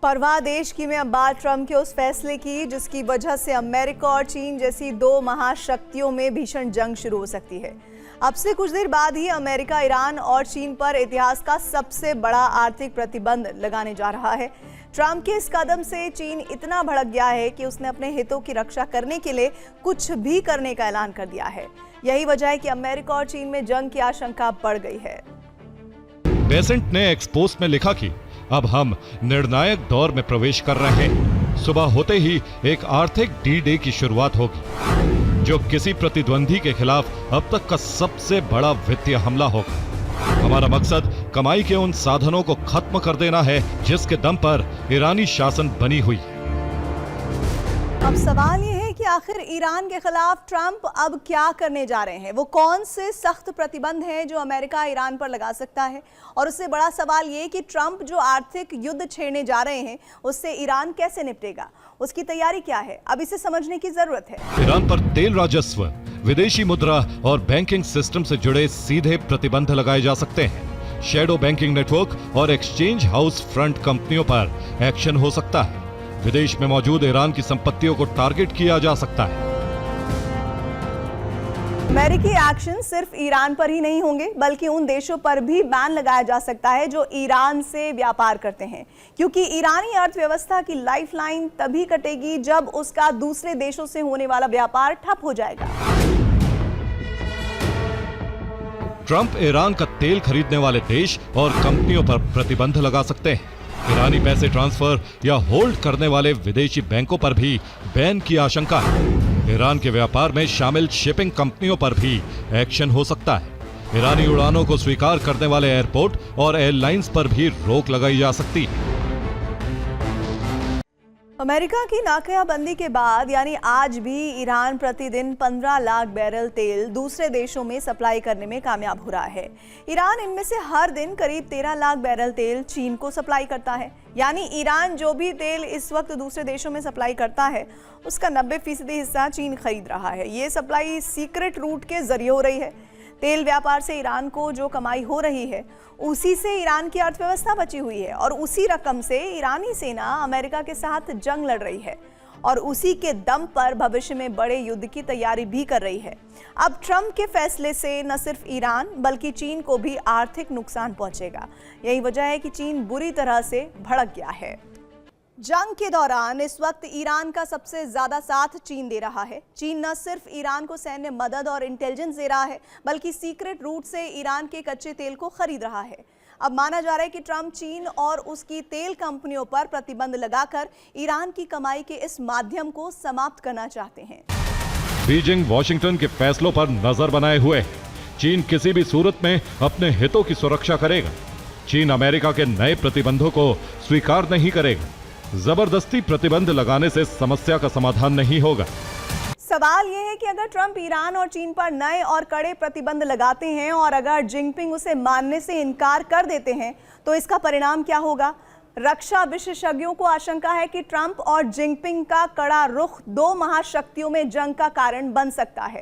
परवाह देश की में अब बात ट्रंप के उस फैसले की जिसकी वजह से अमेरिका और चीन जैसी दो महाशक्तियों में भीषण जंग शुरू हो सकती है। अब से कुछ देर बाद ही अमेरिका ईरान और चीन पर इतिहास का सबसे बड़ा आर्थिक प्रतिबंध लगाने जा रहा है। ट्रंप के इस कदम से चीन इतना भड़क गया है कि उसने अपने हितों की रक्षा करने के लिए कुछ भी करने का ऐलान कर दिया है। यही वजह है कि अमेरिका और चीन में जंग की आशंका बढ़ गई है। बेसेंट ने एक्सपोस्ट में लिखा कि अब हम निर्णायक दौर में प्रवेश कर रहे हैं। सुबह होते ही एक आर्थिक डी-डे की शुरुआत होगी, जो किसी प्रतिद्वंदी के खिलाफ अब तक का सबसे बड़ा वित्तीय हमला होगा। हमारा मकसद कमाई के उन साधनों को खत्म कर देना है जिसके दम पर ईरानी शासन बनी हुई है। अब सवाल ये है कि आखिर ईरान के खिलाफ ट्रंप अब क्या करने जा रहे हैं। वो कौन से सख्त प्रतिबंध हैं जो अमेरिका ईरान पर लगा सकता है, और उससे बड़ा सवाल ये कि ट्रंप जो आर्थिक युद्ध छेड़ने जा रहे हैं उससे ईरान कैसे निपटेगा, उसकी तैयारी क्या है, अब इसे समझने की जरूरत है। ईरान पर तेल राजस्व, विदेशी मुद्रा और बैंकिंग सिस्टम से जुड़े सीधे प्रतिबंध लगाए जा सकते हैं। शैडो बैंकिंग नेटवर्क और एक्सचेंज हाउस फ्रंट कंपनियों पर एक्शन हो सकता है। विदेश में मौजूद ईरान की संपत्तियों को टारगेट किया जा सकता है। अमेरिकी एक्शन सिर्फ ईरान पर ही नहीं होंगे, बल्कि उन देशों पर भी बैन लगाया जा सकता है जो ईरान से व्यापार करते हैं, क्योंकि ईरानी अर्थव्यवस्था की लाइफलाइन तभी कटेगी जब उसका दूसरे देशों से होने वाला व्यापार ठप हो जाएगा। ट्रंप ईरान का तेल खरीदने वाले देश और कंपनियों पर प्रतिबंध लगा सकते हैं। ईरानी पैसे ट्रांसफर या होल्ड करने वाले विदेशी बैंकों पर भी बैन की आशंका है। ईरान के व्यापार में शामिल शिपिंग कंपनियों पर भी एक्शन हो सकता है। ईरानी उड़ानों को स्वीकार करने वाले एयरपोर्ट और एयरलाइंस पर भी रोक लगाई जा सकती है। अमेरिका की नाकाबंदी के बाद यानी आज भी ईरान प्रतिदिन 15 लाख बैरल तेल दूसरे देशों में सप्लाई करने में कामयाब हो रहा है। ईरान इनमें से हर दिन करीब 13 लाख बैरल तेल चीन को सप्लाई करता है। यानी ईरान जो भी तेल इस वक्त दूसरे देशों में सप्लाई करता है उसका 90% हिस्सा चीन खरीद रहा है। ये सप्लाई सीक्रेट रूट के जरिए हो रही है। तेल व्यापार से ईरान को जो कमाई हो रही है उसी से ईरान की अर्थव्यवस्था बची हुई है, और उसी रकम से ईरानी सेना अमेरिका के साथ जंग लड़ रही है और उसी के दम पर भविष्य में बड़े युद्ध की तैयारी भी कर रही है। अब ट्रंप के फैसले से न सिर्फ ईरान बल्कि चीन को भी आर्थिक नुकसान पहुंचेगा। यही वजह है कि चीन बुरी तरह से भड़क गया है। जंग के दौरान इस वक्त ईरान का सबसे ज्यादा साथ चीन दे रहा है। चीन न सिर्फ ईरान को सैन्य मदद और इंटेलिजेंस दे रहा है, बल्कि सीक्रेट रूट से ईरान के कच्चे तेल को खरीद रहा है। अब माना जा रहा है कि ट्रंप चीन और उसकी तेल कंपनियों पर प्रतिबंध लगाकर ईरान की कमाई के इस माध्यम को समाप्त करना चाहते हैं। बीजिंग वॉशिंगटन के फैसलों पर नजर बनाए हुए है। चीन किसी भी सूरत में अपने हितों की सुरक्षा करेगा। चीन अमेरिका के नए प्रतिबंधों को स्वीकार नहीं करेगा। जबरदस्ती प्रतिबंध लगाने से समस्या का समाधान नहीं होगा। सवाल यह है कि अगर ट्रंप ईरान और चीन पर नए और कड़े प्रतिबंध लगाते हैं और अगर जिनपिंग उसे मानने से इनकार कर देते हैं तो इसका परिणाम क्या होगा। रक्षा विशेषज्ञों को आशंका है कि ट्रंप और जिनपिंग का कड़ा रुख दो महाशक्तियों में जंग का कारण बन सकता है।